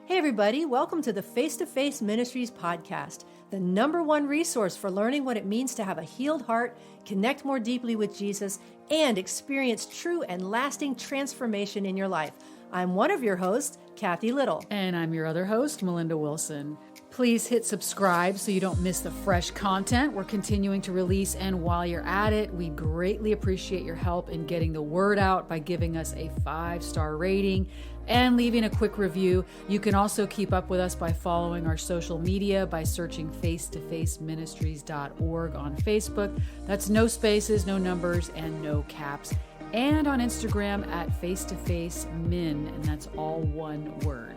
Hey everybody, welcome to the Face-to-Face Ministries podcast, the #1 resource for learning what it means to have a healed heart, connect more deeply with Jesus, and experience true and lasting transformation in your life. I'm one of your hosts, Kathy Little. And I'm your other host, Melinda Wilson. Please hit subscribe so you don't miss the fresh content we're continuing to release. And while you're at it, we greatly appreciate your help in getting the word out by giving us a 5-star rating and leaving a quick review. You can also keep up with us by following our social media by searching face-to-faceministries.org on Facebook. That's no spaces, no numbers, and no caps. And on Instagram at face-to-face-min, and that's all one word.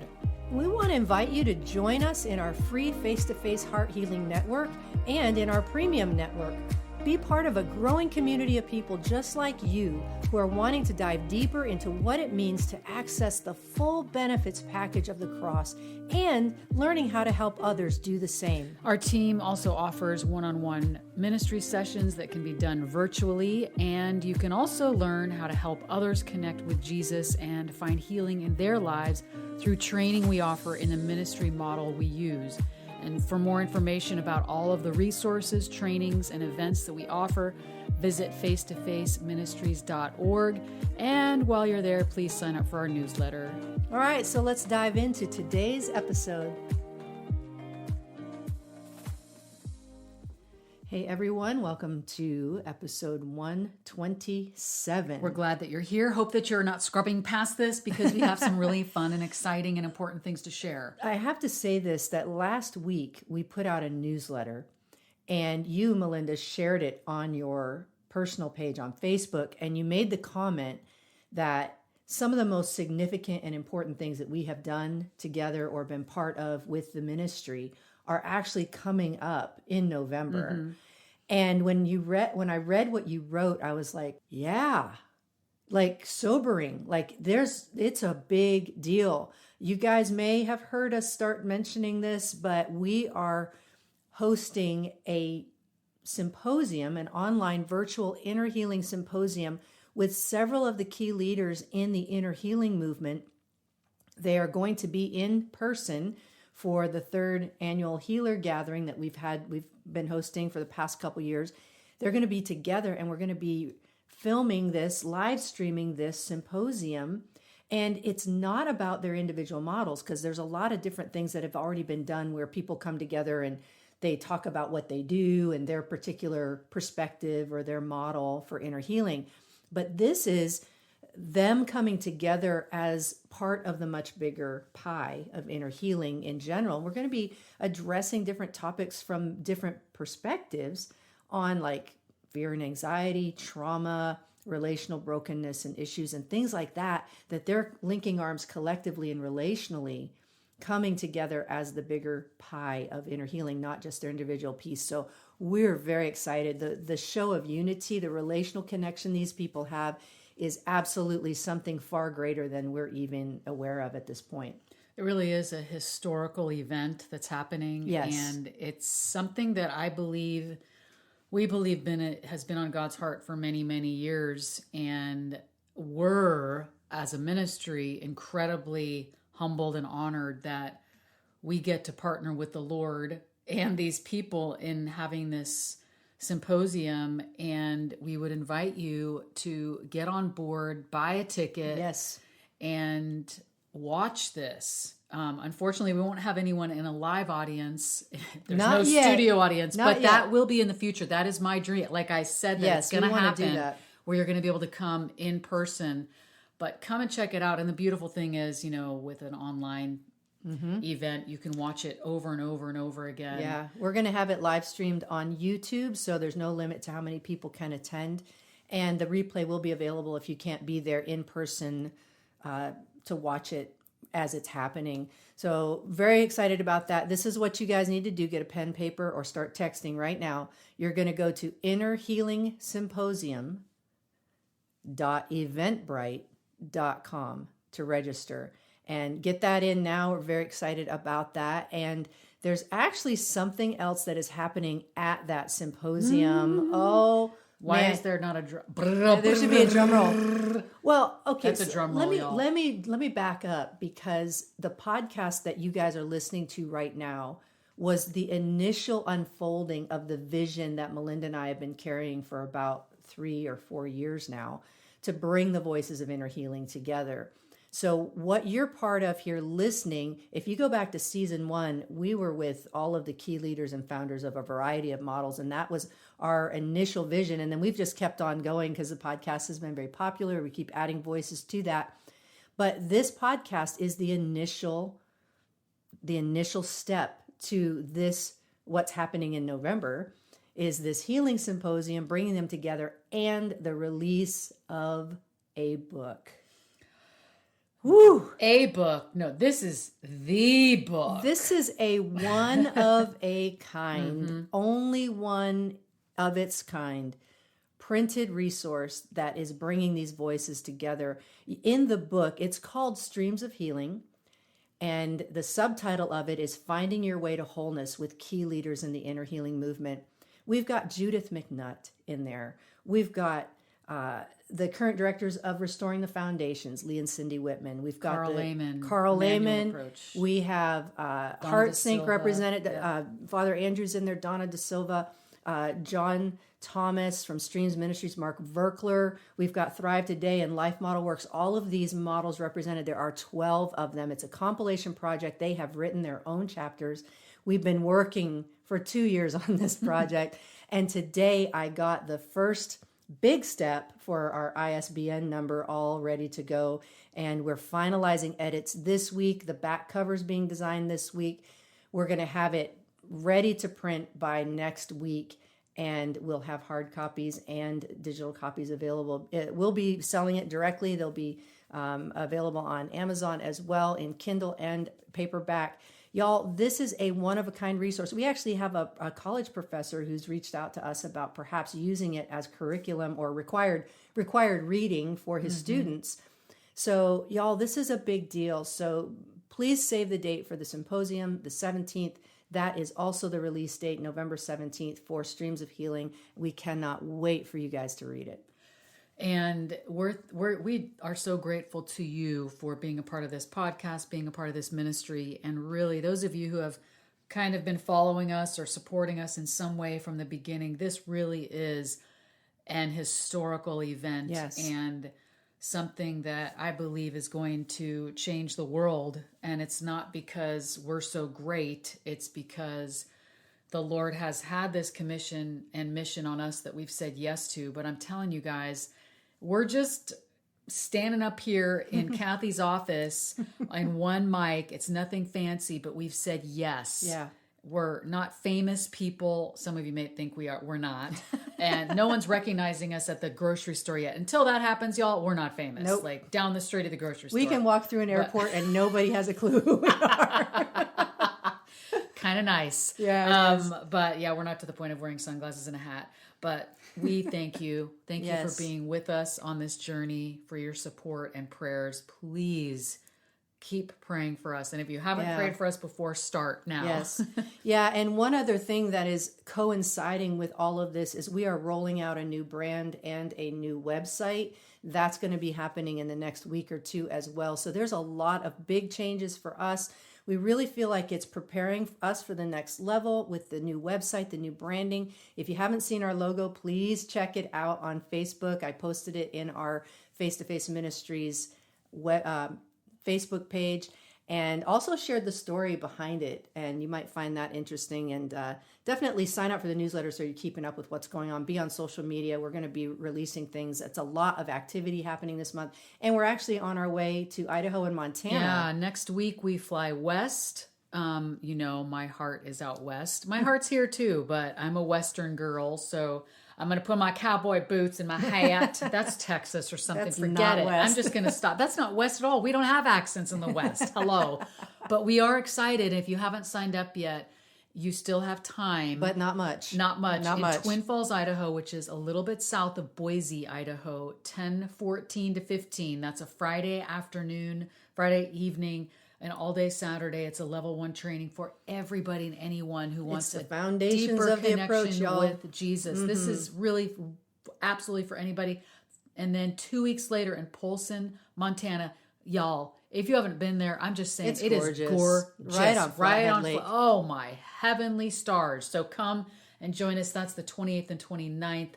We want to invite you to join us in our free Face-to-Face Heart Healing Network and in our premium network. Be part of a growing community of people just like you who are wanting to dive deeper into what it means to access the full benefits package of the cross and learning how to help others do the same. Our team also offers one-on-one ministry sessions that can be done virtually, and you can also learn how to help others connect with Jesus and find healing in their lives through training we offer in the ministry model we use. And for more information about all of the resources, trainings, and events that we offer, visit face-to-faceministries.org. And while you're there, please sign up for our newsletter. All right, so let's dive into today's episode. Hey everyone, welcome to episode 127. We're glad that you're here. Hope that you're not scrubbing past this because we have some really fun and exciting and important things to share. I have to say this, that last week we put out a newsletter and you, Melinda, shared it on your personal page on Facebook, and you made the comment that some of the most significant and important things that we have done together or been part of with the ministry are actually coming up in November. Mm-hmm. And when I read what you wrote, I was like, yeah, like sobering, like it's a big deal. You guys may have heard us start mentioning this, but we are hosting a symposium, an online virtual inner healing symposium with several of the key leaders in the inner healing movement. They are going to be in person for the 3rd annual healer gathering that we've been hosting for the past couple years. They're going to be together, and we're going to be filming this, live streaming this symposium. And it's not about their individual models, because there's a lot of different things that have already been done where people come together and they talk about what they do and their particular perspective or their model for inner healing. But this is them coming together as part of the much bigger pie of inner healing in general. We're going to be addressing different topics from different perspectives on like fear and anxiety, trauma, relational brokenness and issues and things like that they're linking arms collectively and relationally coming together as the bigger pie of inner healing, not just their individual piece. So we're very excited. The show of unity, the relational connection these people have is absolutely something far greater than we're even aware of at this point. It really is a historical event that's happening. Yes. And it's something that we believe has been on God's heart for many, many years. And we're, as a ministry, incredibly humbled and honored that we get to partner with the Lord and these people in having this symposium, and we would invite you to get on board, buy a ticket, yes, and watch this. Unfortunately, we won't have anyone in a live audience. There's Not no yet. Studio audience, Not but yet. that will be in the future. That is my dream. Like I said, yes, it's going to happen. Do that. Where you're going to be able to come in person, but come and check it out. And the beautiful thing is, with an online event, you can watch it over and over and over again. Yeah, we're going to have it live streamed on YouTube, so there's no limit to how many people can attend. And the replay will be available if you can't be there in person to watch it as it's happening. So very excited about that. This is what you guys need to do. Get a pen, paper, or start texting right now. You're going to go to innerhealingsymposium.eventbrite.com to register. And get that in now. We're very excited about that. And there's actually something else that is happening at that symposium. Oh Why is there not a drum? There should be a drum roll. Well, okay. That's a drum roll, y'all. Let me back up, because the podcast that you guys are listening to right now was the initial unfolding of the vision that Melinda and I have been carrying for about 3 or 4 years now, to bring the voices of inner healing together. So what you're part of here listening, if you go back to season 1, we were with all of the key leaders and founders of a variety of models, and that was our initial vision. And then we've just kept on going because the podcast has been very popular. We keep adding voices to that. But this podcast is the initial step to this, what's happening in November, is this healing symposium, bringing them together, and the release of a book. Woo! A book. No, this is the book. This is a one of a kind, only one of its kind, printed resource that is bringing these voices together. In the book, it's called Streams of Healing, and the subtitle of it is Finding Your Way to Wholeness with Key Leaders in the Inner Healing Movement. We've got Judith McNutt in there. We've got the current directors of Restoring the Foundations, Lee and Cindy Whitman. We've got Carl Lehman. We have Heart Sync represented. Father Andrew's in there. Donna Da Silva, John Thomas from Streams Ministries, Mark Verkler. We've got Thrive Today and Life Model Works. All of these models represented. There are 12 of them. It's a compilation project. They have written their own chapters. We've been working for 2 years on this project. And today I got the first big step for our ISBN number all ready to go. And we're finalizing edits this week. The back cover's being designed this week. We're going to have it ready to print by next week. And we'll have hard copies and digital copies available. We'll be selling it directly. They'll be available on Amazon as well, in Kindle and paperback. Y'all, this is a one-of-a-kind resource. We actually have a college professor who's reached out to us about perhaps using it as curriculum or required reading for his students. So, y'all, this is a big deal. So please save the date for the symposium, the 17th. That is also the release date, November 17th, for Streams of Healing. We cannot wait for you guys to read it. And we are so grateful to you for being a part of this podcast, being a part of this ministry. And really, those of you who have kind of been following us or supporting us in some way from the beginning, this really is an historical event. Yes. And something that I believe is going to change the world. And it's not because we're so great. It's because the Lord has had this commission and mission on us that we've said yes to. But I'm telling you guys, we're just standing up here in Kathy's office on one mic. It's nothing fancy, but we've said yes. Yeah. We're not famous people. Some of you may think we are. We're not. And no one's recognizing us at the grocery store yet. Until that happens, y'all, we're not famous. Nope. Like down the street of the grocery store. We can walk through an airport and nobody has a clue who we are. Kind of nice. Yeah. But yeah, we're not to the point of wearing sunglasses and a hat. But we thank you. Thank you for being with us on this journey, for your support and prayers. Please keep praying for us. And if you haven't prayed for us before, start now. Yes. Yeah. And one other thing that is coinciding with all of this is we are rolling out a new brand and a new website. That's going to be happening in the next week or two as well. So there's a lot of big changes for us. We really feel like it's preparing us for the next level with the new website, the new branding. If you haven't seen our logo, please check it out on Facebook. I posted it in our Face-to-Face Ministries Facebook page, and also shared the story behind it. And you might find that interesting. And definitely sign up for the newsletter so you're keeping up with what's going on. Be on social media. We're going to be releasing things. It's a lot of activity happening this month. And we're actually on our way to Idaho and Montana. Yeah, next week we fly west. You know, my heart is out west. My heart's here too, but I'm a Western girl, so I'm going to put my cowboy boots and my hat. That's Texas or something. That's Forget it. West. I'm just going to stop. That's not West at all. We don't have accents in the West. Hello. But we are excited. If you haven't signed up yet, you still have time. But not much. Not much. Not in much. Twin Falls, Idaho, which is a little bit south of Boise, Idaho, 10:14 to 15. That's a Friday afternoon, Friday evening, and all day Saturday. It's a level 1 training for everybody and anyone who wants the a foundations deeper of the connection approach, y'all. with Jesus. This is really absolutely for anybody. And then 2 weeks later in Polson, Montana, y'all, if you haven't been there, I'm just saying It's it gorgeous. is gorgeous. Right on Flathead Lake. Oh my heavenly stars. So come and join us. That's the 28th and 29th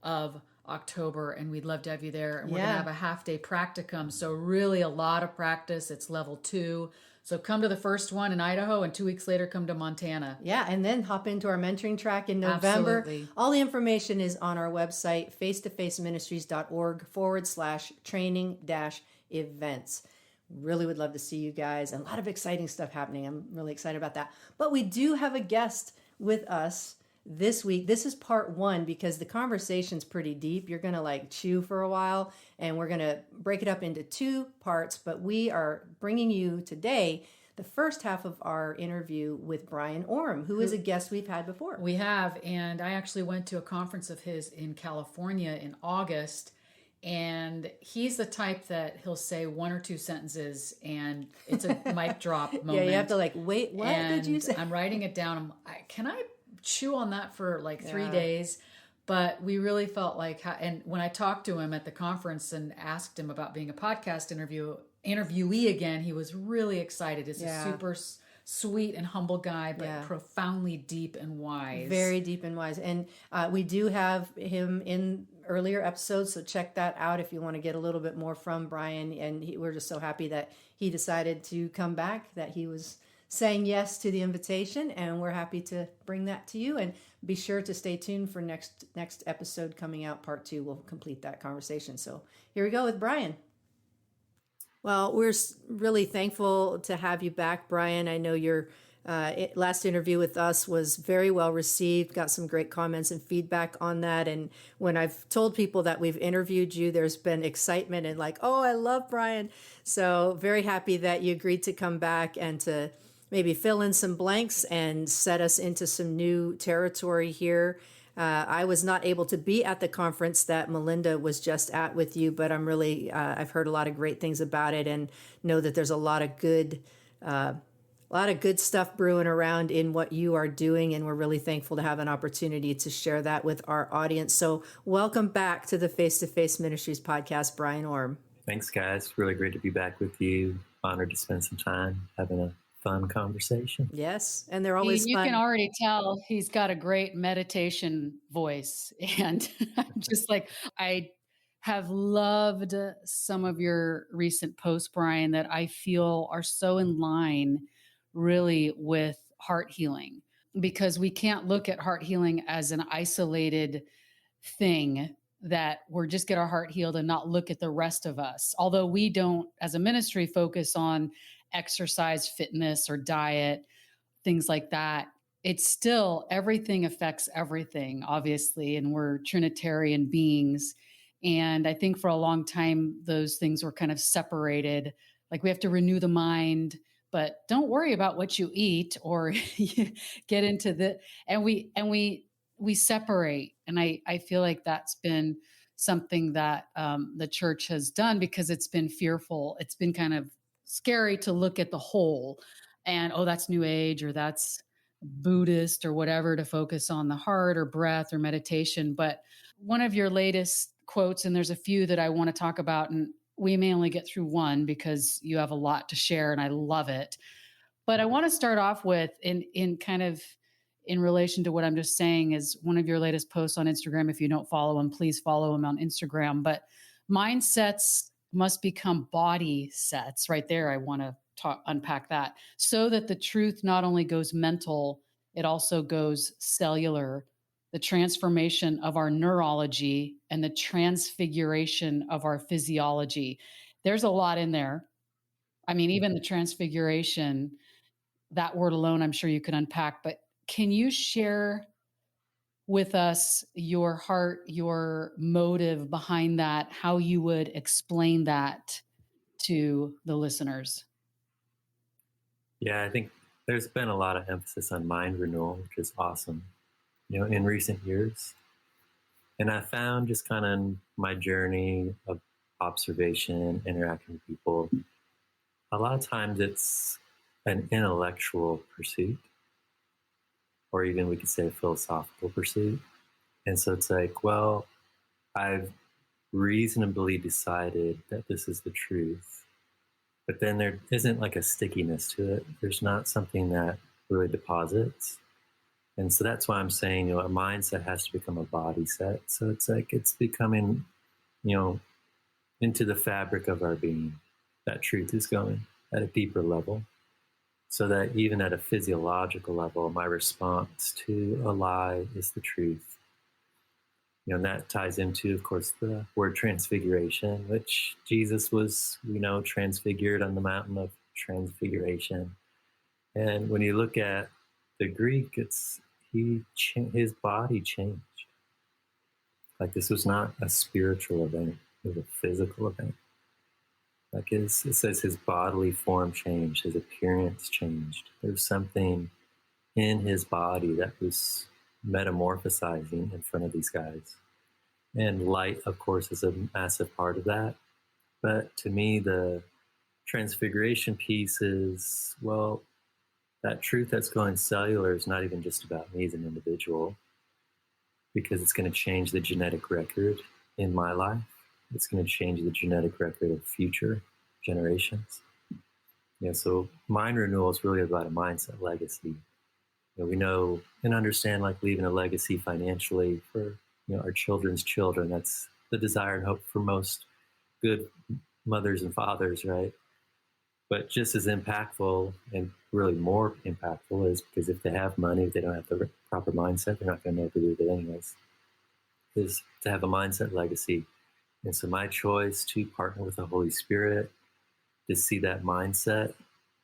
of October, and we'd love to have you there. And we're going to have a half-day practicum, so really a lot of practice. It's level 2. So come to the first one in Idaho, and 2 weeks later come to Montana. Yeah, and then hop into our mentoring track in November. Absolutely. All the information is on our website, facetofaceministries.org/training-events. Really would love to see you guys, and a lot of exciting stuff happening. I'm really excited about that. But we do have a guest with us this week. This is part 1 because the conversation's pretty deep. You're going to like chew for a while, and we're going to break it up into 2 parts. But we are bringing you today the first half of our interview with Brian Orme, who is a guest we've had before. We have, and I actually went to a conference of his in California in August, and he's the type that he'll say 1 or 2 sentences, and it's a mic drop moment. Yeah, you have to like, wait, what did you say? I'm writing it down. Can I chew on that for like 3 days? But we really felt like, and when I talked to him at the conference and asked him about being a podcast interviewee again, he was really excited. He's a super sweet and humble guy, but profoundly deep and wise. Very deep and wise. And we do have him in earlier episodes, so check that out if you want to get a little bit more from Brian. And we're just so happy that he decided to come back, that he was saying yes to the invitation, and we're happy to bring that to you. And be sure to stay tuned for next episode coming out. Part 2 will complete that conversation. So here we go with Brian. Well, we're really thankful to have you back, Brian. I know your last interview with us was very well received, got some great comments and feedback on that. And when I've told people that we've interviewed you, there's been excitement and like, oh, I love Brian. So very happy that you agreed to come back and to maybe fill in some blanks and set us into some new territory here. I was not able to be at the conference that Melinda was just at with you, but I'm really, I've heard a lot of great things about it and know that there's a lot of good stuff brewing around in what you are doing. And we're really thankful to have an opportunity to share that with our audience. So welcome back to the Face to Face Ministries podcast, Brian Orme. Thanks, guys. Really great to be back with you. Honored to spend some time having a fun conversation. Yes, and they're always you fun. can already tell he's got a great meditation voice, and I'm just like, I have loved some of your recent posts, Brian, that I feel are so in line really with heart healing, because we can't look at heart healing as an isolated thing that we're just get our heart healed and not look at the rest of us. Although we don't, as a ministry, focus on exercise, fitness, or diet, things like that. It's still, everything affects everything, obviously, and we're Trinitarian beings. And I think for a long time, those things were kind of separated. Like, we have to renew the mind, but don't worry about what you eat, or get into the, and we separate. And I feel like that's been something that the church has done, because it's been fearful. It's been kind of scary to look at the whole and, oh, that's New Age, or that's Buddhist, or whatever, to focus on the heart or breath or meditation. But one of your latest quotes, and there's a few that I want to talk about, and we may only get through one because you have a lot to share and I love it. But I want to start off with, in kind of in relation to what I'm just saying, is one of your latest posts on Instagram. If you don't follow him, please follow him on Instagram. But mindsets must become body sets. Right there, I want to unpack that, so that the truth not only goes mental, it also goes cellular. The transformation of our neurology and the transfiguration of our physiology. There's a lot in there. I mean, even the transfiguration, that word alone, I'm sure you could unpack. But can you share with us your heart, your motive behind that, how you would explain that to the listeners? Yeah, I think there's been a lot of emphasis on mind renewal, which is awesome, in recent years. And I found, just kind of in my journey of observation, interacting with people, a lot of times it's an intellectual pursuit, or even we could say a philosophical pursuit. And so it's like, well, I've reasonably decided that this is the truth, but then there isn't like a stickiness to it. There's not something that really deposits. And so that's why I'm saying, a mindset has to become a body set. So it's like it's becoming, into the fabric of our being. That truth is going at a deeper level. So that even at a physiological level, my response to a lie is the truth. And that ties into, of course, the word transfiguration, which Jesus was, transfigured on the mountain of transfiguration. And when you look at the Greek, his body changed. Like this was not a spiritual event; it was a physical event. Like it says, his bodily form changed, his appearance changed. There's something in his body that was metamorphosizing in front of these guys. And light, of course, is a massive part of that. But to me, the transfiguration piece is, well, that truth that's going cellular is not even just about me as an individual, because it's going to change the genetic record in my life. It's going to change the genetic record of future generations. So mind renewal is really about a mindset legacy. We know and understand, like, leaving a legacy financially for our children's children. That's the desire and hope for most good mothers and fathers, right? But just as impactful, and really more impactful, is because if they have money, if they don't have the proper mindset, they're not going to know what to do with it anyways, is to have a mindset legacy. And so my choice to partner with the Holy Spirit to see that mindset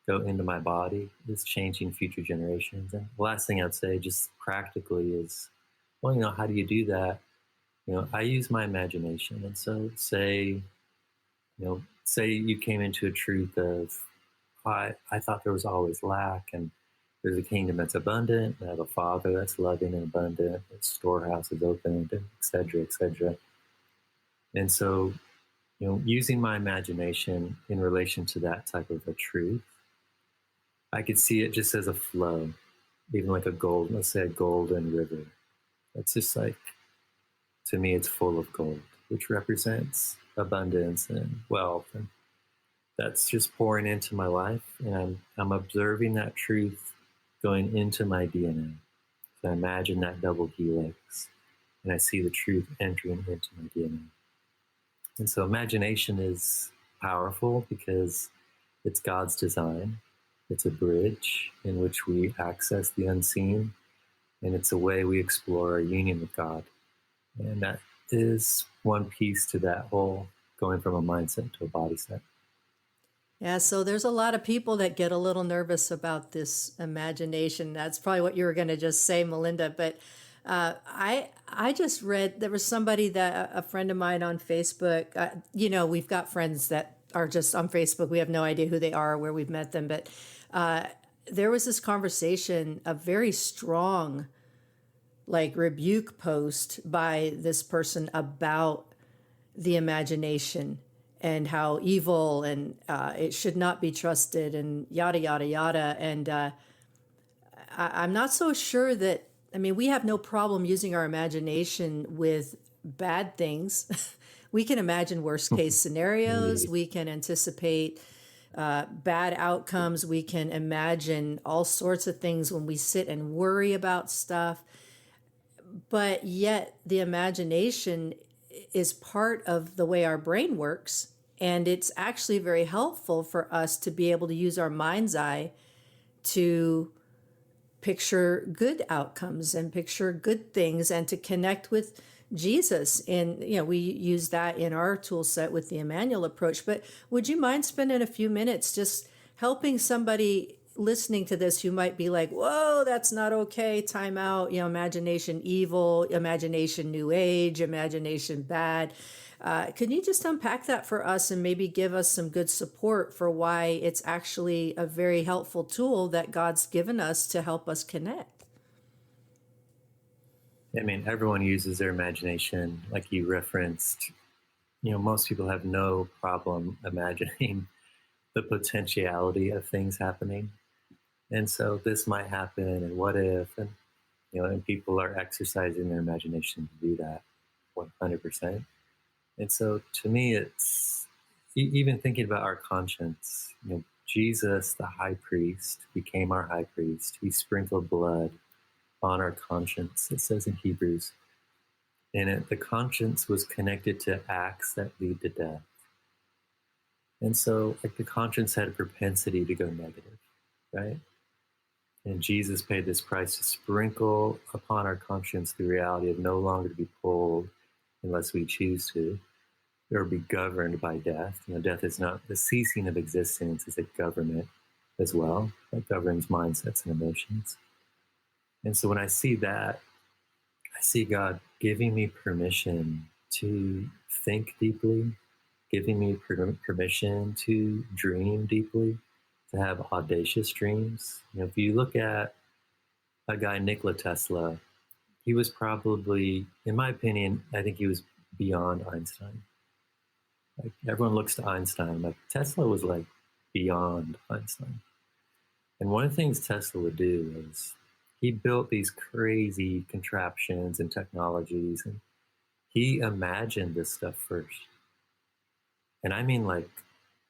go into my body is changing future generations. And the last thing I'd say, just practically, is, well, how do you do that? I use my imagination. And so say you came into a truth of, I thought there was always lack, and there's a kingdom that's abundant, and I have a Father that's loving and abundant, its storehouse is opened, et cetera, et cetera. And so, using my imagination in relation to that type of a truth, I could see it just as a flow, even like let's say a golden river. It's just like, to me, it's full of gold, which represents abundance and wealth. And that's just pouring into my life. And I'm observing that truth going into my DNA. So I imagine that double helix, and I see the truth entering into my DNA. And so imagination is powerful because it's God's design. It's a bridge in which we access the unseen, and it's a way we explore our union with God. And that is one piece to that whole going from a mindset to a body set. Yeah, so there's a lot of people that get a little nervous about this imagination. That's probably what you were going to just say, Melinda. But I just read, there was somebody, that a friend of mine on Facebook. We've got friends that are just on Facebook. We have no idea who they are or where we've met them. But there was this conversation, a very strong, like, rebuke post by this person about the imagination and how evil, and it should not be trusted, and yada, yada, yada. And I'm not so sure that, we have no problem using our imagination with bad things. We can imagine worst case scenarios. We can anticipate bad outcomes. We can imagine all sorts of things when we sit and worry about stuff. But yet the imagination is part of the way our brain works. And it's actually very helpful for us to be able to use our mind's eye to picture good outcomes and picture good things, and to connect with Jesus. And, we use that in our tool set with the Emmanuel approach. But would you mind spending a few minutes just helping somebody listening to this who might be like, whoa, that's not okay, time out, imagination evil, imagination new age, imagination bad. Can you just unpack that for us and maybe give us some good support for why it's actually a very helpful tool that God's given us to help us connect? Everyone uses their imagination, like you referenced. Most people have no problem imagining the potentiality of things happening. And so this might happen, and what if, and people are exercising their imagination to do that. 100%. And so to me, it's even thinking about our conscience. Jesus, the high priest, became our high priest. He sprinkled blood on our conscience, it says in Hebrews. And the conscience was connected to acts that lead to death. And so the conscience had a propensity to go negative, right? And Jesus paid this price to sprinkle upon our conscience the reality of no longer to be pulled unless we choose to, or be governed by death. Death is not the ceasing of existence, it's a government as well that governs mindsets and emotions. And so when I see that, I see God giving me permission to think deeply, giving me permission to dream deeply, to have audacious dreams. If you look at a guy, Nikola Tesla, he was probably, in my opinion, I think he was beyond Einstein. Like everyone looks to Einstein, like Tesla was like beyond Einstein. And one of the things Tesla would do is he built these crazy contraptions and technologies, and he imagined this stuff first. And I mean like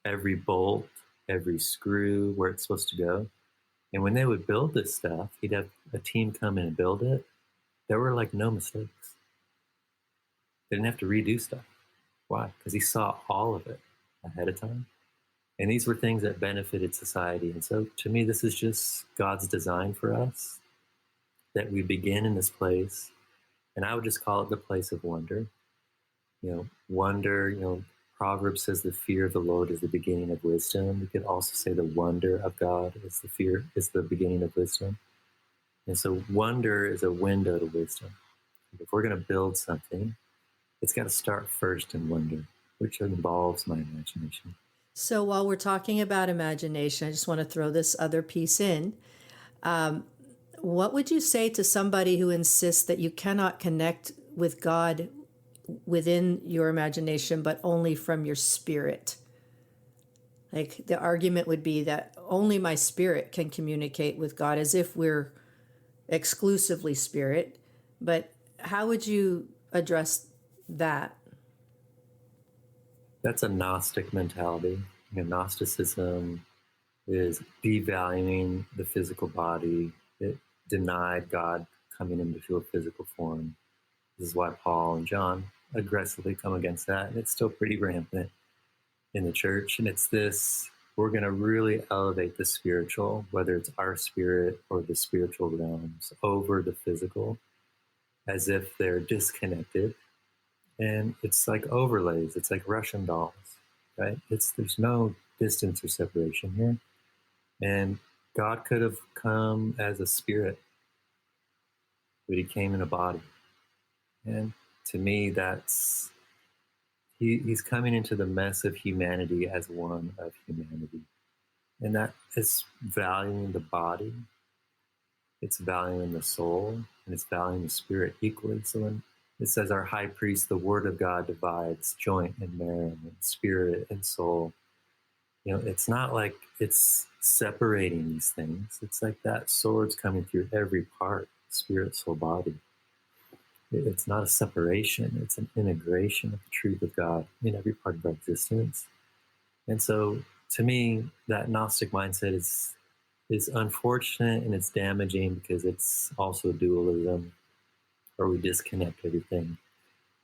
every bolt, every screw, where it's supposed to go. And when they would build this stuff, he'd have a team come in and build it. There were like no mistakes. They didn't have to redo stuff. Why? Because he saw all of it ahead of time. And these were things that benefited society. And so to me, this is just God's design for us, that we begin in this place. And I would just call it the place of wonder. Wonder, Proverbs says the fear of the Lord is the beginning of wisdom. We could also say the wonder of God is the beginning of wisdom. And so wonder is a window to wisdom. If we're going to build something, it's got to start first in wonder, which involves my imagination. So while we're talking about imagination, I just want to throw this other piece in. What would you say to somebody who insists that you cannot connect with God within your imagination, but only from your spirit? Like the argument would be that only my spirit can communicate with God, as if we're exclusively spirit. But how would you address that? That's a Gnostic mentality. Gnosticism is devaluing the physical body. It denied God coming into a physical form. This is why Paul and John aggressively come against that. And it's still pretty rampant in the church. And it's this, we're going to really elevate the spiritual, whether it's our spirit or the spiritual realms, over the physical, as if they're disconnected. And it's like overlays. It's like Russian dolls, right? There's no distance or separation here. And God could have come as a spirit, but he came in a body. And to me, he's coming into the mess of humanity as one of humanity. And that is valuing the body, it's valuing the soul, and it's valuing the spirit equally. So when it says our high priest, the word of God divides joint and marrow and spirit and soul. It's not like it's separating these things. It's like that sword's coming through every part, spirit, soul, body. It's not a separation. It's an integration of the truth of God in every part of our existence. And so to me, that Gnostic mindset is unfortunate and it's damaging because it's also dualism, where we disconnect everything.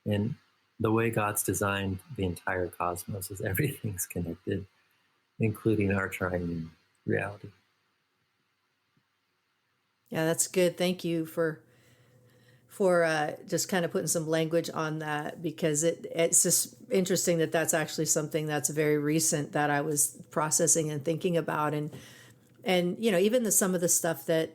And the way God's designed the entire cosmos is everything's connected, including our triune reality. Yeah, that's good. Thank you for just kind of putting some language on that, because it's just interesting that that's actually something that's very recent that I was processing and thinking about. And even some of the stuff that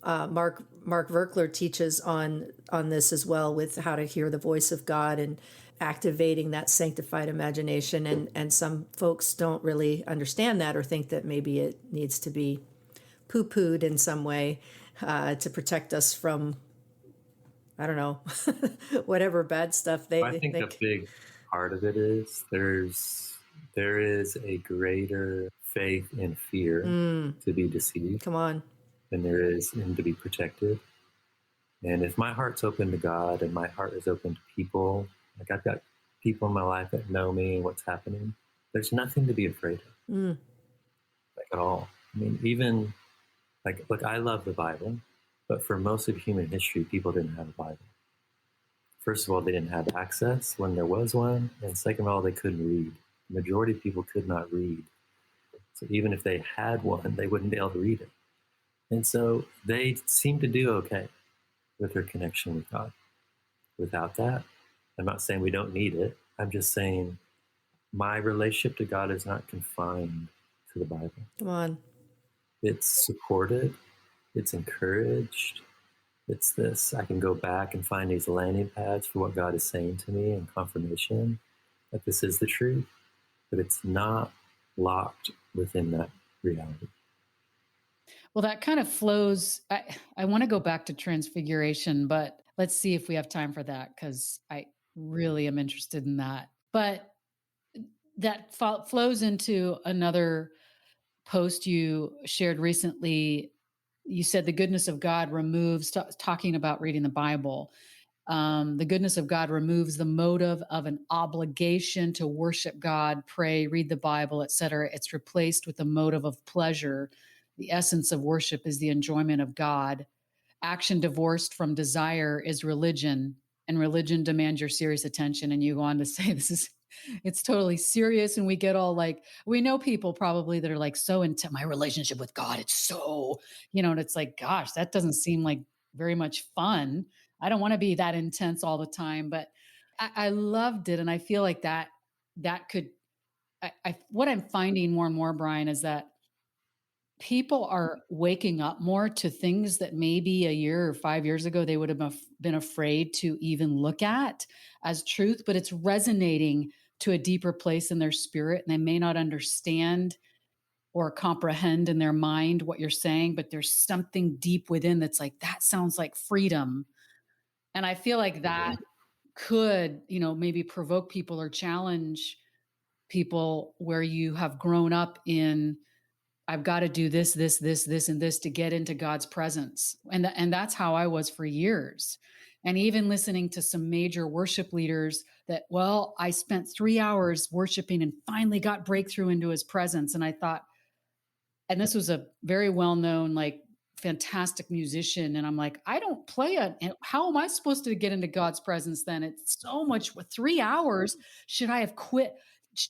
Mark Verkler teaches on this as well, with how to hear the voice of God and activating that sanctified imagination. And some folks don't really understand that, or think that maybe it needs to be poo-pooed in some way to protect us from, I don't know, whatever bad stuff they think. I think a big part of it is there is a greater faith in fear to be deceived. Come on. Than there is in to be protected. And if my heart's open to God and my heart is open to people, like I've got people in my life that know me and what's happening, there's nothing to be afraid of, like at all. I mean, even like, look, I love the Bible, but for most of human history, people didn't have a Bible. First of all, they didn't have access when there was one. And second of all, they couldn't read. The majority of people could not read. So even if they had one, they wouldn't be able to read it. And so they seem to do okay with their connection with God. Without that, I'm not saying we don't need it. I'm just saying my relationship to God is not confined to the Bible. Come on. It's supported, it's encouraged. It's this, I can go back and find these landing pads for what God is saying to me and confirmation that this is the truth, but it's not locked within that reality. Well, that kind of flows. I want to go back to transfiguration, but let's see if we have time for that because I really am interested in that. But that flows into another post you shared recently. You said the goodness of God removes, talking about reading the Bible. The goodness of God removes the motive of an obligation to worship God, pray, read the Bible, etc. It's replaced with the motive of pleasure. The essence of worship is the enjoyment of God. Action divorced from desire is religion, and religion demands your serious attention. And you go on to say it's totally serious. And we get all like, we know people probably that are like so into my relationship with God. It's so, and it's like, gosh, that doesn't seem like very much fun. I don't want to be that intense all the time, but I loved it. And I feel like that could, what I'm finding more and more, Brian, is that people are waking up more to things that maybe a year or 5 years ago they would have been afraid to even look at as truth, but it's resonating to a deeper place in their spirit, and they may not understand or comprehend in their mind what you're saying, but there's something deep within that's like, that sounds like freedom. And I feel like that could, maybe provoke people or challenge people where you have grown up in, I've got to do this, this, this, this, and this to get into God's presence. And that's how I was for years. And even listening to some major worship leaders that, well, I spent 3 hours worshiping and finally got breakthrough into his presence. And I thought, and this was a very well-known, like fantastic musician. And I'm like, I don't play it. How am I supposed to get into God's presence then? It's so much. 3 hours. Should I have quit?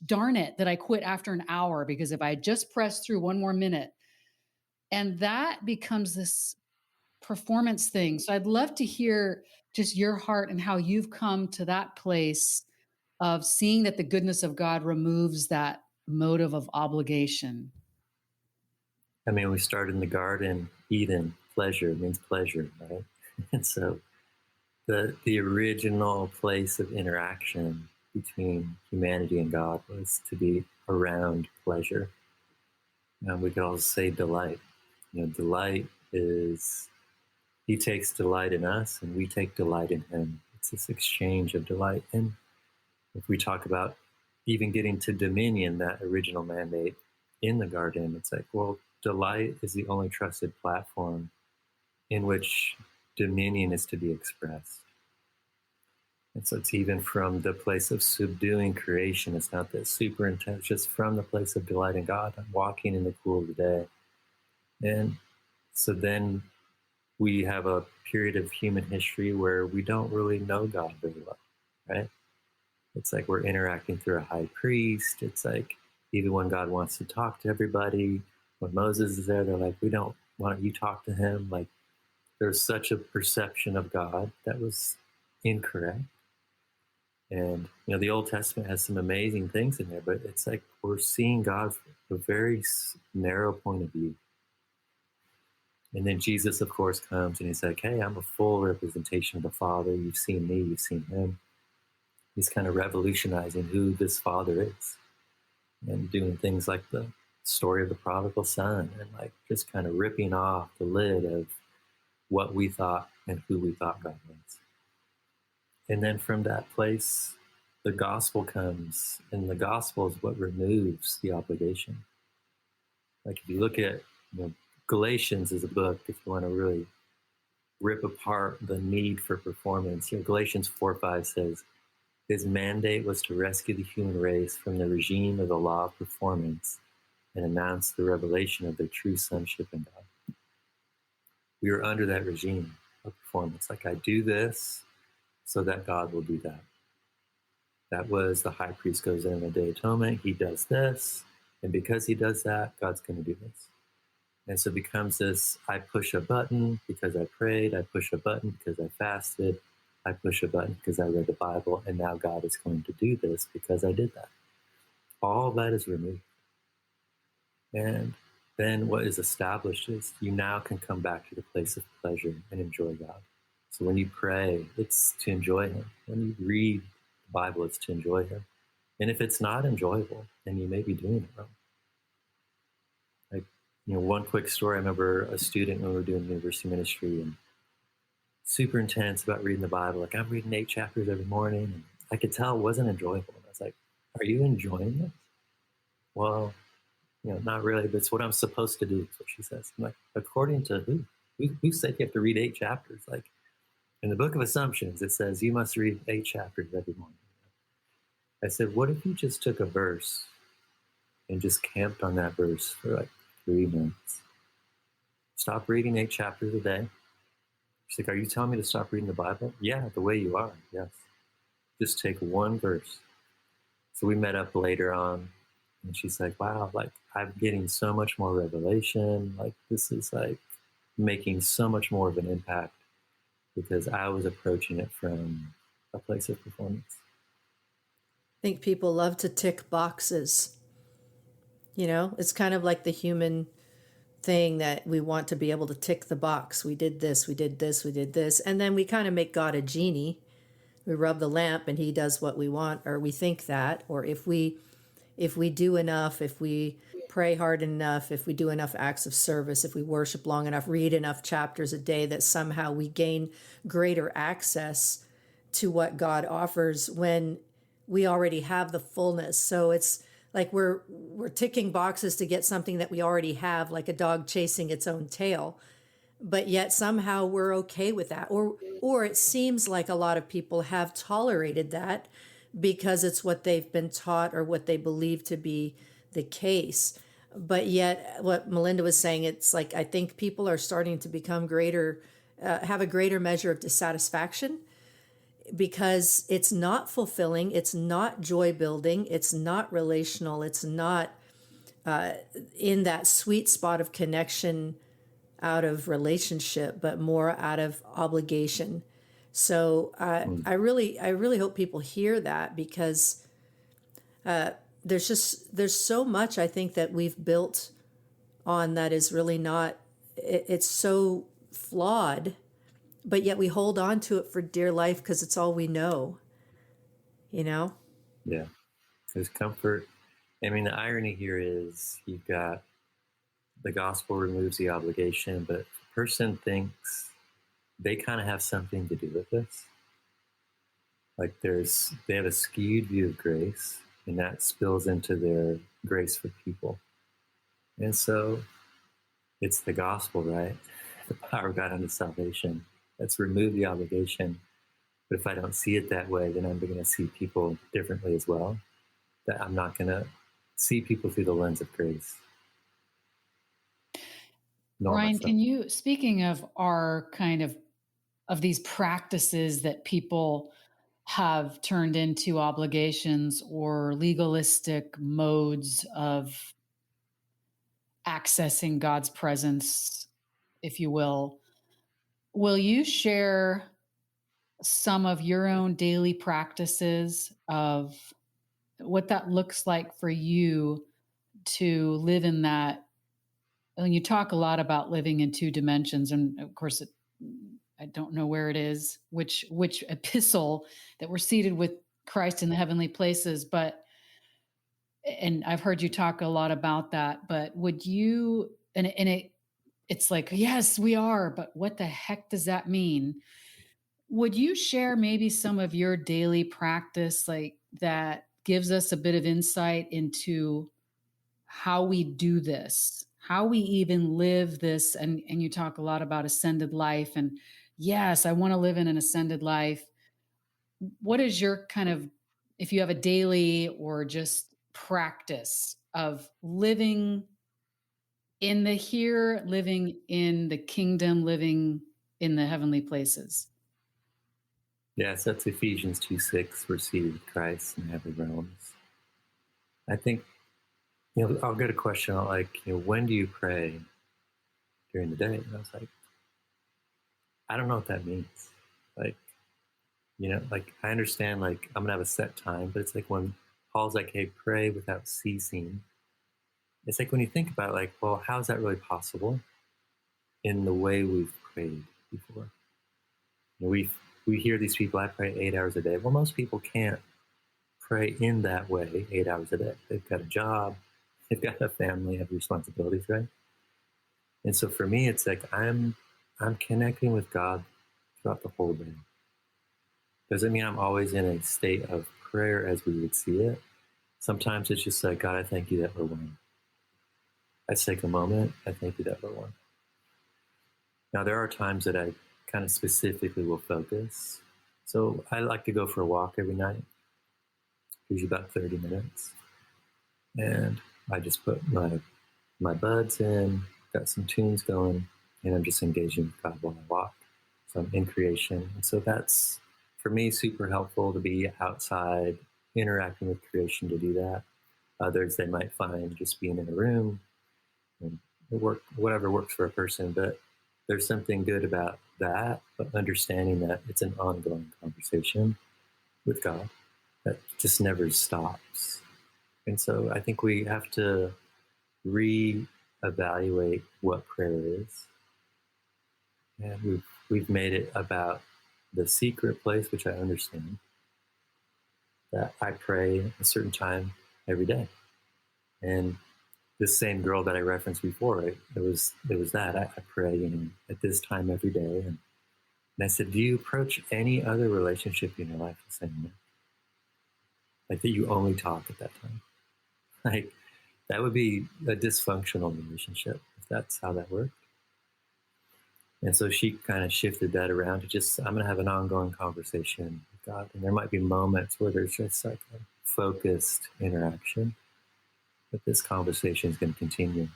Darn it that I quit after an hour, because if I just pressed through one more minute, and that becomes this performance thing. So I'd love to hear just your heart and how you've come to that place of seeing that the goodness of God removes that motive of obligation. I mean, we start in the garden, Eden, pleasure means pleasure, right? And so the original place of interaction between humanity and God was to be around pleasure. And we could also say delight. Delight is, he takes delight in us and we take delight in him. It's this exchange of delight. And if we talk about even getting to dominion, that original mandate in the garden, it's like, well, delight is the only trusted platform in which dominion is to be expressed. And so it's even from the place of subduing creation. It's not that super intense, just from the place of delight in God. I'm walking in the cool of the day. And so then we have a period of human history where we don't really know God very well, right? It's like we're interacting through a high priest. It's like even when God wants to talk to everybody, when Moses is there, they're like, why don't you talk to him? Like there's such a perception of God that was incorrect. And, the Old Testament has some amazing things in there, but it's like we're seeing God from a very narrow point of view. And then Jesus, of course, comes and he's like, hey, I'm a full representation of the Father. You've seen me, you've seen him. He's kind of revolutionizing who this Father is and doing things like the story of the prodigal son and like just kind of ripping off the lid of what we thought and who we thought God was. And then from that place, the gospel comes, and the gospel is what removes the obligation. Like if you look at, Galatians is a book, if you want to really rip apart the need for performance. Galatians 4:5 says, his mandate was to rescue the human race from the regime of the law of performance and announce the revelation of their true sonship in God. We were under that regime of performance. Like, I do this so that God will do that. That was the high priest goes in the Day of Atonement. He does this. And because he does that, God's going to do this. And so it becomes this, I push a button because I prayed. I push a button because I fasted. I push a button because I read the Bible. And now God is going to do this because I did that. All that is removed. And then what is established is you now can come back to the place of pleasure and enjoy God. So when you pray, it's to enjoy him. When you read the Bible, it's to enjoy him. And if it's not enjoyable, then you may be doing it wrong. Like, one quick story. I remember a student when we were doing university ministry and super intense about reading the Bible. Like, I'm reading 8 chapters every morning. And I could tell it wasn't enjoyable. And I was like, are you enjoying this? Well, not really, but it's what I'm supposed to do, is what she says. I'm like, according to who? Who said you have to read 8 chapters? Like, in the book of Assumptions, it says you must read 8 chapters every morning. I said, what if you just took a verse and just camped on that verse for like 3 months? Stop reading 8 chapters a day. She's like, are you telling me to stop reading the Bible? Yeah, the way you are, yes. Just take one verse. So we met up later on, and she's like, wow, like, I'm getting so much more revelation. Like, this is like making so much more of an impact because I was approaching it from a place of performance. I think people love to tick boxes. It's kind of like the human thing that we want to be able to tick the box. We did this, we did this, we did this. And then we kind of make God a genie. We rub the lamp and he does what we want, or we think that. Or if we do enough, if we pray hard enough, if we do enough acts of service, if we worship long enough, read enough chapters a day, that somehow we gain greater access to what God offers when we already have the fullness. So it's like we're ticking boxes to get something that we already have, like a dog chasing its own tail. But yet somehow we're okay with that. Or it seems like a lot of people have tolerated that because it's what they've been taught or what they believe to be the case. But yet, what Melinda was saying, it's like I think people are starting to become have a greater measure of dissatisfaction because it's not fulfilling, it's not joy building, it's not relational, it's not in that sweet spot of connection out of relationship, but more out of obligation. So I really hope people hear that because there's so much I think that we've built on that is really not, it's so flawed, but yet we hold on to it for dear life because it's all we know, Yeah, there's comfort. I mean, the irony here is you've got the gospel removes the obligation, but the person thinks they kind of have something to do with this. Like they have a skewed view of grace, and that spills into their grace for people. And so it's the gospel, right? The power of God unto salvation. Let's remove the obligation. But if I don't see it that way, then I'm going to see people differently as well. That I'm not going to see people through the lens of grace. Ryan, can you, speaking of our kind of these practices that people have turned into obligations or legalistic modes of accessing God's presence, if you will you share some of your own daily practices of what that looks like for you to live in that? And you talk a lot about living in 2 dimensions, and of course I don't know where it is, which epistle that we're seated with Christ in the heavenly places, but and I've heard you talk a lot about that, but would you, and it's like, yes, we are, but what the heck does that mean? Would you share maybe some of your daily practice, like that gives us a bit of insight into how we do this, how we even live this? And you talk a lot about ascended life and yes, I want to live in an ascended life. What is your kind of, if you have a daily or just practice of living in the here, living in the kingdom, living in the heavenly places? Yeah, so that's Ephesians 2:6. We're seated with Christ in heavenly realms. I think, I'll get a question like, when do you pray during the day? And I was like, I don't know what that means. Like, like I understand, like I'm gonna have a set time, but it's like when Paul's like, hey, pray without ceasing. It's like when you think about it, like, well, how's that really possible in the way we've prayed before? We hear these people, I pray 8 hours a day. Well, most people can't pray in that way 8 hours a day. They've got a job, they've got a family, have responsibilities, right? And so for me, it's like I'm connecting with God throughout the whole day. Doesn't mean I'm always in a state of prayer as we would see it. Sometimes it's just like, God, I thank you that we're one. I take a moment, I thank you that we're one. Now, there are times that I kind of specifically will focus. So I like to go for a walk every night, usually about 30 minutes. And I just put my buds in, got some tunes going, and I'm just engaging with God while I walk. So I'm in creation. And so that's, for me, super helpful to be outside, interacting with creation to do that. Others, they might find just being in a room and whatever works for a person. But there's something good about that, but understanding that it's an ongoing conversation with God that just never stops. And so I think we have to reevaluate what prayer is. And we've made it about the secret place, which I understand, that I pray a certain time every day. And this same girl that I referenced before, it was that I pray, at this time every day. And I said, do you approach any other relationship in your life the same way? Like that you only talk at that time? Like that would be a dysfunctional relationship if that's how that worked. And so she kind of shifted that around to just, I'm going to have an ongoing conversation with God. And there might be moments where there's just like a focused interaction, but this conversation is going to continue.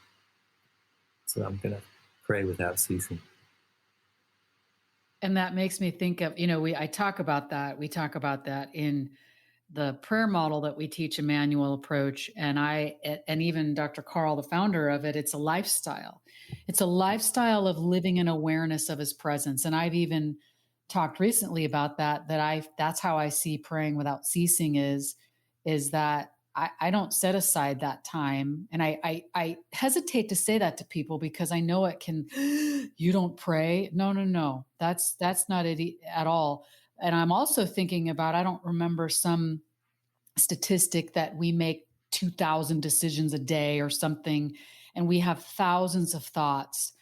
So I'm going to pray without ceasing. And that makes me think of, I talk about that. We talk about that in the prayer model that we teach, Emmanuel approach. And even Dr. Carl, the founder of it, it's a lifestyle. It's a lifestyle of living in awareness of his presence. And I've even talked recently about that's how I see praying without ceasing is that I don't set aside that time. And I hesitate to say that to people because I know it can, you don't pray. No. That's not it at all. And I'm also thinking about, I don't remember some statistic that we make 2,000 decisions a day or something, and we have thousands of thoughts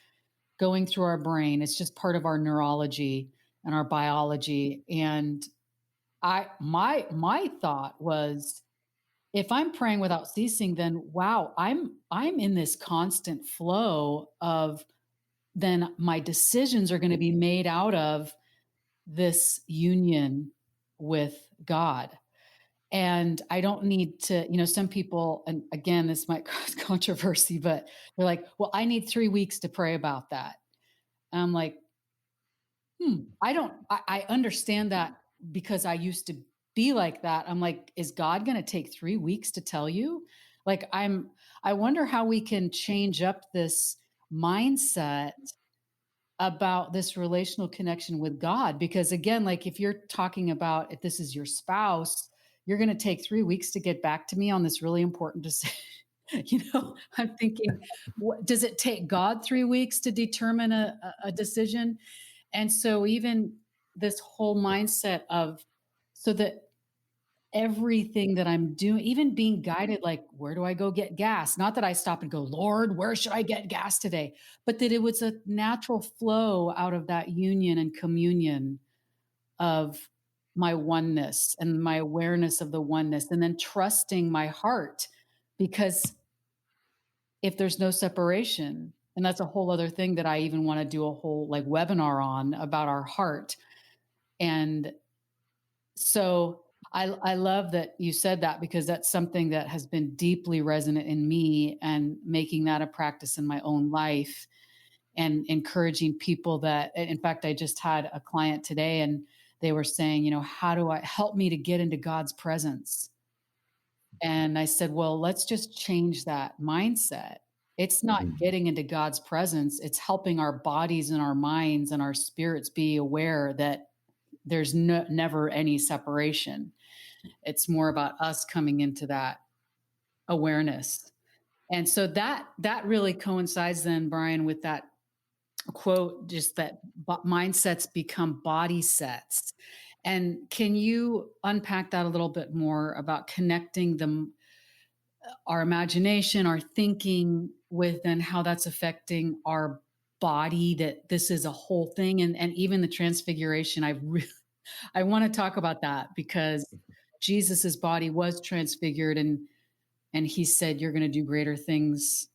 going through our brain. It's just part of our neurology and our biology. And my thought was, if I'm praying without ceasing, then wow, I'm in this constant flow of, then my decisions are going to be made out of this union with God. And I don't need to, some people, and again, this might cause controversy, but they're like, well, I need 3 weeks to pray about that. And I'm like, I understand that because I used to be like that. I'm like, is God going to take 3 weeks to tell you? Like, I wonder how we can change up this mindset about this relational connection with God. Because again, like if you're talking about, if this is your spouse, you're going to take 3 weeks to get back to me on this really important decision. I'm thinking, does it take God 3 weeks to determine a decision? And so even this whole mindset of, so that everything that I'm doing, even being guided, like, where do I go get gas? Not that I stop and go, Lord, where should I get gas today? But that it was a natural flow out of that union and communion of my oneness and my awareness of the oneness, and then trusting my heart, because if there's no separation And that's a whole other thing that I even want to do a whole like webinar on about our heart. And so I love that you said that, because that's something that has been deeply resonant in me, and making that a practice in my own life, and encouraging people that, in fact, I just had a client today and they were saying, you know, how do I help me to get into God's presence? And I said, well, let's just change that mindset. It's not getting into God's presence. It's helping our bodies and our minds and our spirits be aware that there's never any separation. It's more about us coming into that awareness. And so that really coincides then, Brian, with that quote, just that mindsets become body sets. And can you unpack that a little bit more about connecting our imagination, our thinking with, and how that's affecting our body, that this is a whole thing? And even the transfiguration, I want to talk about that, because Jesus's body was transfigured, and he said, you're going to do greater things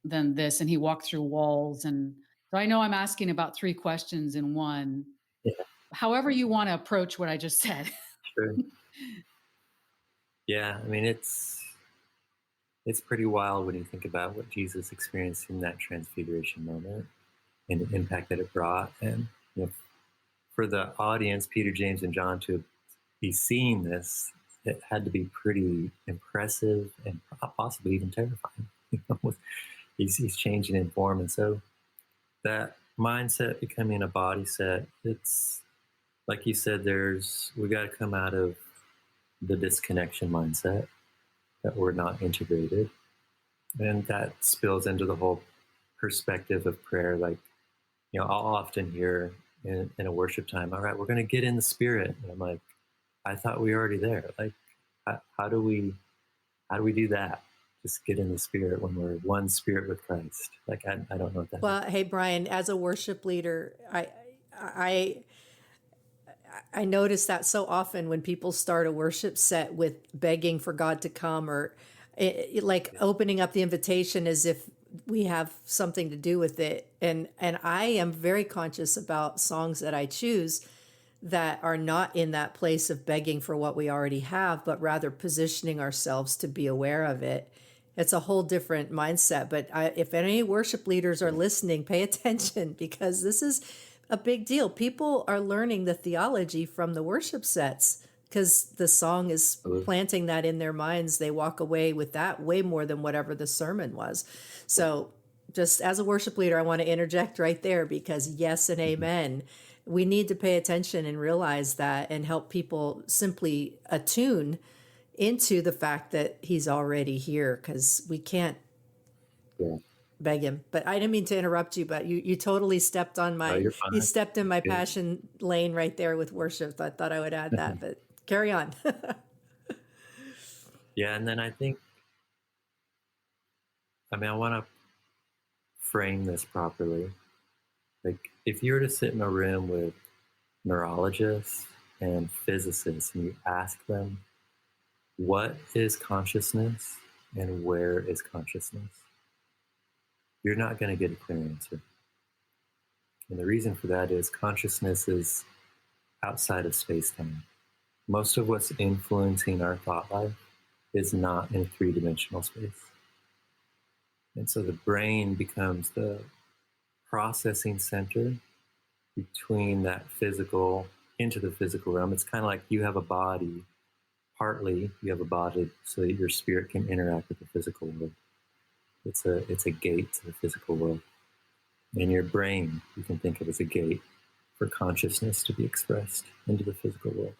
than this. And he walked through walls. And so I know I'm asking about 3 questions in one. Yeah. However you want to approach what I just said. Sure. Yeah, I mean, it's pretty wild when you think about what Jesus experienced in that transfiguration moment and the impact that it brought. And you know, for the audience, Peter, James, and John, to be seeing this, it had to be pretty impressive and possibly even terrifying. You know, he's changing in form, and so that mindset becoming a body set, it's like you said, we got to come out of the disconnection mindset, that we're not integrated, and that spills into the whole perspective of prayer. Like, you know, I'll often hear in a worship time, all right, we're going to get in the spirit, and I'm like, I thought we were already there. Like, how do we do that? Just get in the spirit when we're one spirit with Christ. Like, I don't know what that Well, hey, Brian, as a worship leader, I notice that so often when people start a worship set with begging for God to come, or like opening up the invitation as if we have something to do with it. And I am very conscious about songs that I choose that are not in that place of begging for what we already have, but rather positioning ourselves to be aware of it. It's a whole different mindset. But if any worship leaders are listening, pay attention, because this is a big deal. People are learning the theology from the worship sets, because the song is planting that in their minds. They walk away with that way more than whatever the sermon was. So just as a worship leader, I want to interject right there, because yes and amen. We need to pay attention and realize that, and help people simply attune into the fact that he's already here, because we can't beg him. But I didn't mean to interrupt you, but you totally stepped on you stepped in my passion lane right there with worship. So I thought I would add that, but carry on. Yeah, and then I want to frame this properly. Like, if you were to sit in a room with neurologists and physicists, and you ask them, what is consciousness and where is consciousness? You're not going to get a clear answer. And the reason for that is consciousness is outside of space-time. Most of what's influencing our thought life is not in 3-dimensional space. And so the brain becomes the processing center between that physical into the physical realm. It's kind of like you have a body. Partly you have a body so that your spirit can interact with the physical world. It's a gate to the physical world. And your brain, you can think of as a gate for consciousness to be expressed into the physical world.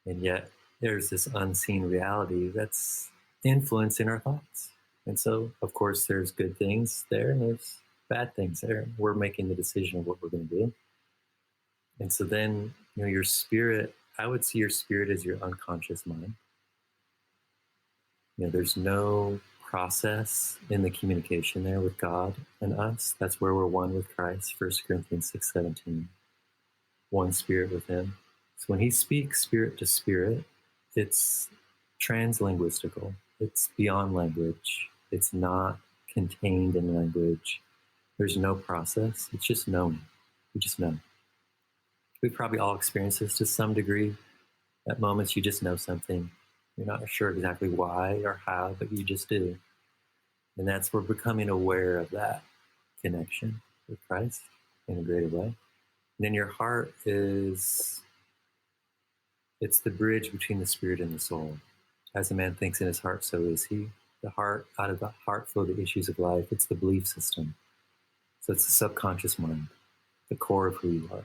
And yet there's this unseen reality that's influencing our thoughts. And so, of course, there's good things there and there's bad things there. We're making the decision of what we're going to do. And so then, you know, your spirit, I would see your spirit as your unconscious mind. You know, there's no process in the communication there with God and us. That's where we're one with Christ, 1 Corinthians 6:17. One spirit with him. So when he speaks spirit to spirit, it's translinguistical. It's beyond language. It's not contained in language. There's no process. It's just knowing. You just know. We've probably all experienced this to some degree. At moments you just know something. You're not sure exactly why or how, but you just do. And that's where becoming aware of that connection with Christ in a greater way. And then your heart it's the bridge between the spirit and the soul. As a man thinks in his heart, so is he. The heart, out of the heart flow the issues of life. It's the belief system. So it's the subconscious mind, the core of who you are.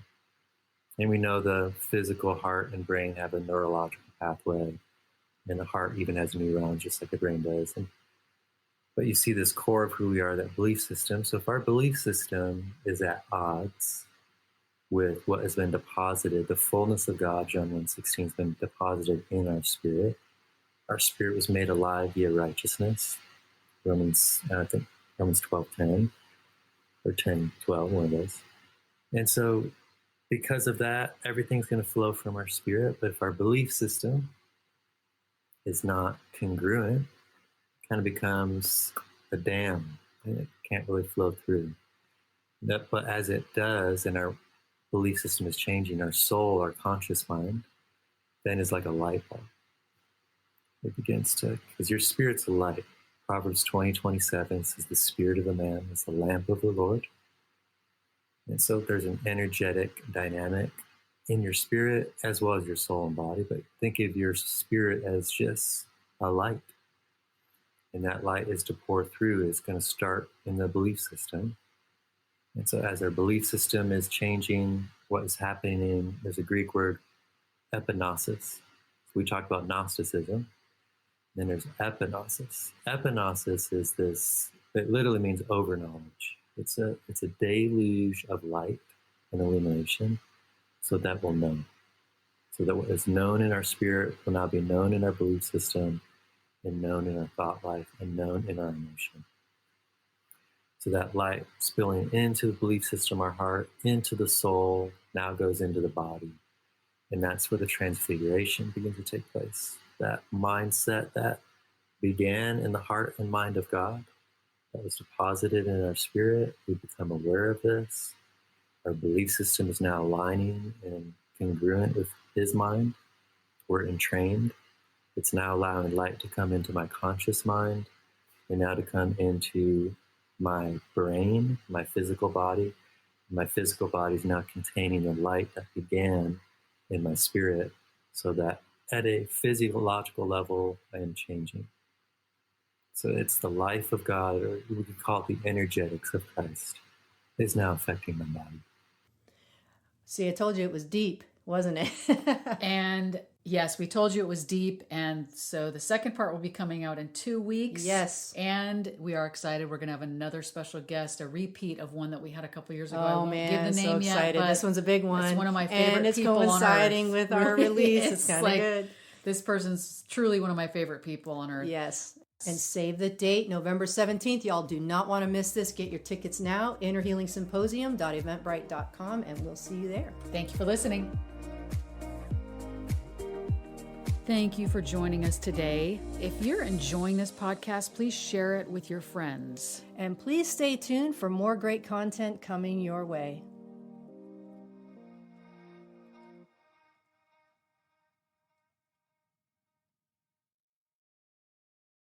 And we know the physical heart and brain have a neurological pathway, and the heart even has neurons, just like the brain does. But you see this core of who we are, that belief system. So if our belief system is at odds with what has been deposited, the fullness of God, John 1:16, has been deposited in our spirit. Our spirit was made alive via righteousness. Romans 12:10 or 10:12, one of those. And so because of that, everything's going to flow from our spirit. But if our belief system is not congruent, it kind of becomes a dam and it can't really flow through. But as it does, and our belief system is changing, our soul, our conscious mind, then is like a light bulb. It begins to, because your spirit's a light. Proverbs 20:27 says, the spirit of a man is the lamp of the Lord. And so there's an energetic dynamic in your spirit as well as your soul and body. But think of your spirit as just a light. And that light is to pour through. It's going to start in the belief system. And so as our belief system is changing, what is happening, there's a Greek word, epignosis. So we talked about gnosticism. Then there's epignosis. Epignosis is this, it literally means over knowledge. It's a deluge of light and illumination, so that we'll know. So that what is known in our spirit will now be known in our belief system, and known in our thought life, and known in our emotion. So that light spilling into the belief system, our heart, into the soul, now goes into the body. And that's where the transfiguration begins to take place. That mindset that began in the heart and mind of God, that was deposited in our spirit. We become aware of this. Our belief system is now aligning and congruent with his mind. We're entrained. It's now allowing light to come into my conscious mind, and now to come into my brain, my physical body. My physical body is now containing the light that began in my spirit, so that at a physiological level, I am changing. So it's the life of God, or we could call it the energetics of Christ, is now affecting my body. See, I told you it was deep, wasn't it? And yes, we told you it was deep. And so the second part will be coming out in 2 weeks. Yes. And we are excited. We're going to have another special guest, a repeat of one that we had a couple years ago. Oh, I won't man, give the name so excited. yet. This one's a big one. It's one of my favorite and it's people on earth. coinciding with our release. It's kind of like, good. This person's truly one of my favorite people on earth. Yes. And save the date, November 17th. Y'all do not want to miss this. Get your tickets now, innerhealingsymposium.eventbrite.com, and we'll see you there. Thank you for listening. Thank you for joining us today. If you're enjoying this podcast, please share it with your friends. And please stay tuned for more great content coming your way.